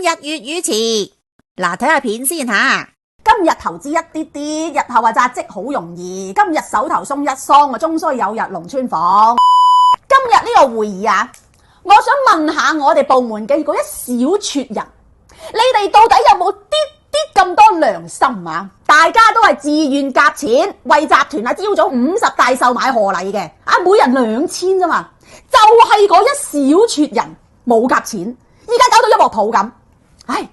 日粵語詞，嗱睇下片先吓。今日投資一啲啲，日後扎積好容易。今日手頭鬆一桑，終須有日龍穿鳳。今日呢個會議啊，我想問下我哋部門嘅嗰一小撮人，你哋到底有冇啲咁多良心啊？大家都係自願夾錢為集團朝早50大壽買賀禮嘅，每人2000啫嘛，就係嗰一小撮人冇夾錢，依家搞到一鑊泡咁。唉，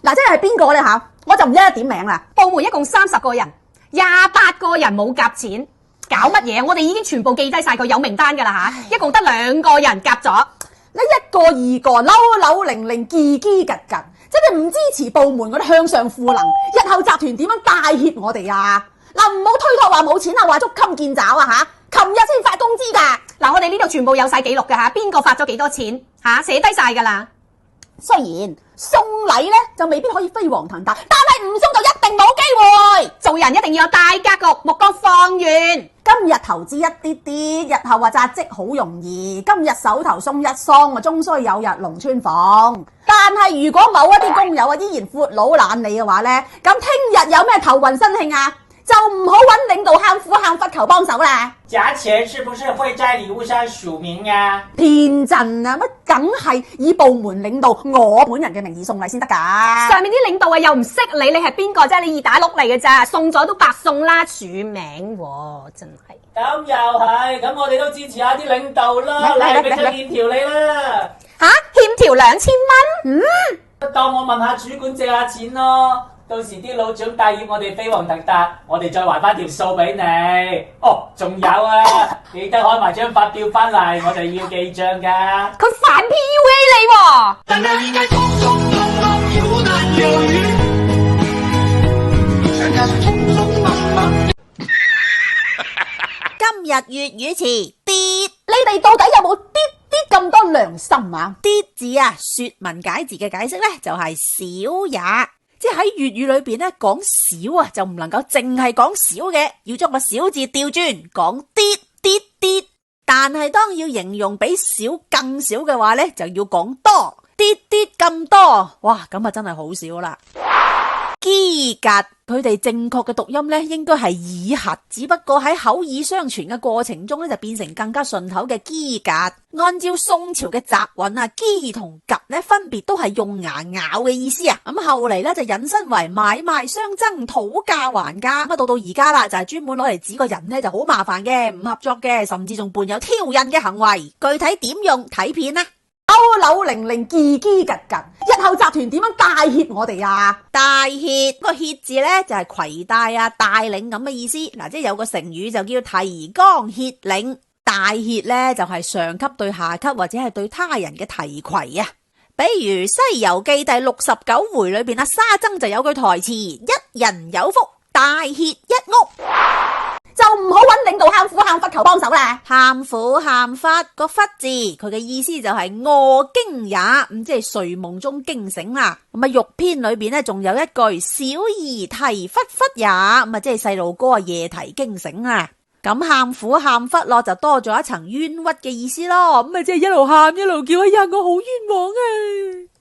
嗱，即係邊個呢吓？我就唔一一點名啦。部門一共30個人，28個人冇夾錢，搞乜嘢？我哋已經全部記低晒佢有名單噶啦吓，一共得2個人夾咗。你一個二個扭零零嘰嘰格格，即係唔支持部門嗰啲向上賦能，日後集團點樣帶挈我哋啊？嗱，唔好推託話冇錢啊，話捉襟見肘啊吓！琴日先發工資噶。嗱，我哋呢度全部有晒記錄噶吓，邊個發咗幾多錢吓，寫低晒噶啦。雖然送禮咧就未必可以飛黃騰達，但係唔送就一定冇機會。做人一定要有大格局，目光放遠。今日投資一啲啲，日後扎積好容易。今日手頭鬆一桑，終須有日龍穿鳳。但係如果某一啲工友依然闊佬懶理嘅話呢，咁聽日有咩頭暈身慶啊？就唔好揾領導喊苦喊忽求幫手啦。夾錢是不是會在禮物上署名啊？天真啊，乜梗係以部門領導我本人嘅名義送禮先得噶。上面啲領導又唔識你係邊個啫？你二打六嚟嘅咋，送咗都白送啦，署名真係。咁又係，咁我哋都支持下啲領導啦，嚟俾出欠條你啦。吓，欠條2000蚊？當我問下主管借下錢咯。到時啲老總帶挈我哋飛黃騰達，我哋再還翻條數俾你。哦，仲有啊，記得開埋張發票翻嚟，我哋要記賬噶。佢反 PUA 你喎。但那應該通通有男有女，人家是匆匆忙忙。今日粵語詞，啲，你哋到底有冇啲咁多良心啊？啲字啊，說文解字嘅解釋呢，就係少也。即係喺粵語裏邊咧，講少啊就唔能夠淨係講少嘅，要將個少字調轉講啲。但係當要形容比少更少嘅話咧，就要講多啲咁多。哇，咁啊真係好少啦。機格佢哋正確嘅讀音咧，應該係以核，只不過喺口耳相傳嘅過程中咧，就變成更加順口嘅機格。按照宋朝嘅集韻啊，機同格咧分別都係用牙咬嘅意思啊。咁後嚟咧就引申為買賣相爭、討價還價。咁到而家啦，就係專門攞嚟指個人咧就好麻煩嘅、唔合作嘅，甚至仲伴有挑釁嘅行為。具體點用睇片啦。扭零零嘰嘰格格，日後集團點樣帶挈我哋啊？帶挈個挈字咧就係攜帶啊、帶領咁嘅意思。嗱，即係有個成語就叫提綱挈領。帶挈咧就係上級對下級或者係對他人嘅提攜啊。比如《西遊記》第69回裏邊沙僧就有句台詞：一人有福，帶挈一屋。就唔好揾領導喊苦喊忽求幫手啦。喊苦喊忽個忽字，佢嘅意思就係餓驚也，咁即係睡夢中驚醒啦。咁啊，玉篇裏邊咧仲有一句小兒啼忽忽也，咁啊即係細路哥夜啼驚醒啦。咁喊苦喊忽咯，就多咗一層冤屈嘅意思咯。咁啊即係一路喊一路叫，哎呀我好冤枉啊！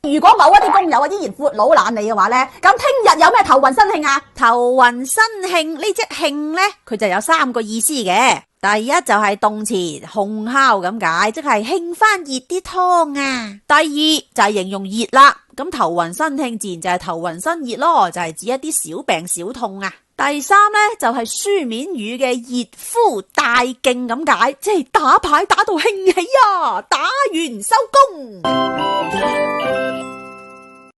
如果某一啲工友依然闊佬懶理嘅話呢，咁聽日有咩頭暈身慶啊？頭暈身慶呢隻慶呢，佢就有3個意思嘅。第一就係動詞烘烤咁解，即係慶翻熱啲湯啊。第二就係形容熱啦，咁頭暈身慶自然就係頭暈身熱咯，就係指一啲小病小痛啊。第三呢，就係書面語嘅熱敷大勁咁解，即係打牌打到興起啊，打完收工。